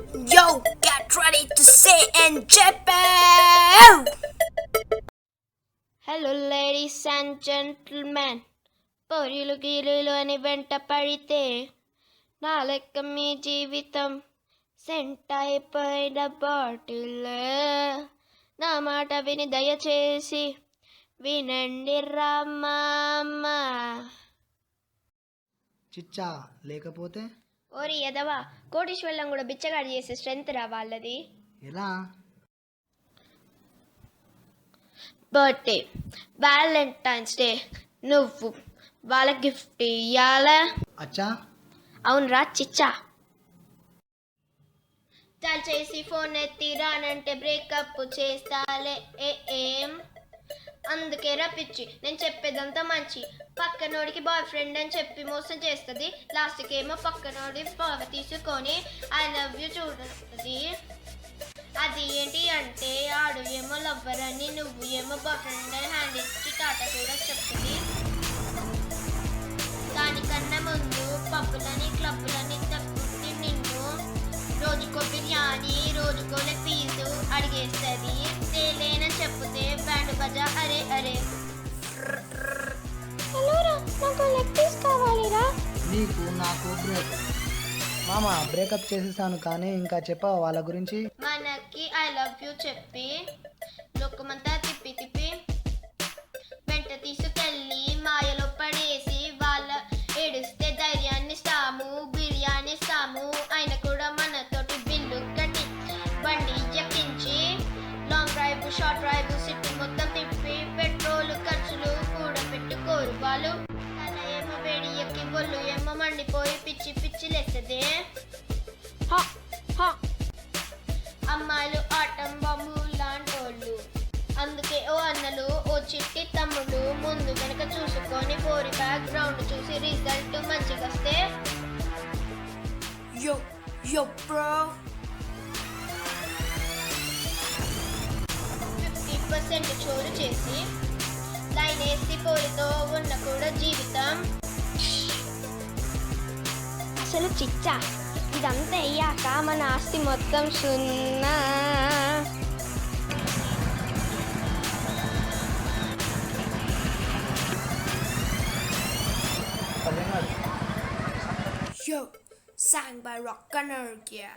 Yo, get ready to say and Japan! Hello ladies and gentlemen, పొరిలు గిరులు అని వెంట పడితే నా లెక్క మీ జీవితం సెంట్ అయిపోయిన బాటిల్. నా మాట విని దయచేసి వినండి రామ్మ. చిచ్చా లేకపోతే ఓరి ఎదవా, కోటీశ్వరం కూడా బిచ్చగాడు చేసే స్ట్రెంత్ రా వాళ్ళది. ఎలా? బర్త్డే, వ్యాలంటైన్స్ డే, నువ్వు వాళ్ళ గిఫ్ట్ ఇయ్యాలా? అచ్చా అవునరా చిచ్చా. చాలు చేసి ఫోన్ ఎత్తి రానంటే బ్రేకప్ చేస్తాలే. ఏం అందుకే రప్పించి నేను చెప్పేదంతా మంచి. పక్కనోడికి బాయ్ ఫ్రెండ్ అని చెప్పి మోసం చేస్తుంది. లాస్ట్కి ఏమో పక్కనోడి బాగా తీసుకొని ఐ లవ్ యూ చూడుతుంది. అది ఏంటి అంటే ఆడు ఏమో లవ్వర్ అని, నువ్వు ఏమో బాయ్ ఫ్రెండ్ అని హ్యాండ్ ఇచ్చి టాటా కూడా చెప్తుంది. దానికన్నా ముందు పబ్బులని క్లబ్బులని తప్పుతుంది. నిన్ను రోజుకో బిర్యానీ రోజుకో ఫీజు అడిగేస్తుంది. తేలేనని చెప్తే బ్యాండ్ బజా అరే అరే. నాకు లెగ్ పీస్ కావాలిరా. నీకు నాకు బ్రేక్ మామా బ్రేకప్ చేసేసాను, కానీ ఇంకా చెప్పావా వాళ్ళ గురించి? మనకి ఐ లవ్ యూ చెప్పి లోకమంతా తిప్పి తిప్పి వెంట తీసుకెళ్ళి మాయలో పడేసి వాళ్ళ ఏడిస్తే ధైర్యాన్ని ఇస్తాము, బిర్యానీ ఇస్తాము. ఆయన కూడా మనతోటి బిల్లు కట్టి బండి ఎక్కించి long drive short drive city మొత్తం తిప్పి పెట్రోల్ ఖర్చులు కూడా పెట్టుకోరు వాళ్ళు. తల ఏమో వేడి ఎక్కి ఒళ్ళు ఏమో మండిపోయి పిచ్చి పిచ్చి లేస్తుంది. అమ్మాయిలు ఆటం బాంబు లాంటోళ్ళు. అందుకే ఓ అన్నలు ఓ చిట్టి తమ్ముడు ముందు వెనక చూసుకొని పోరి బ్యాక్ గ్రౌండ్ చూసి రిజల్ట్ మంచిగా వస్తే Yo, bro! 50% చోరు చేసి లైన్ వేసి పోరితో ఉన్న కూడా జీవితం. అసలు చిచ్చా ఇదంతా అయ్యాక మన ఆస్తి మొత్తం సున్నా. Yo, sang by Rock Energia.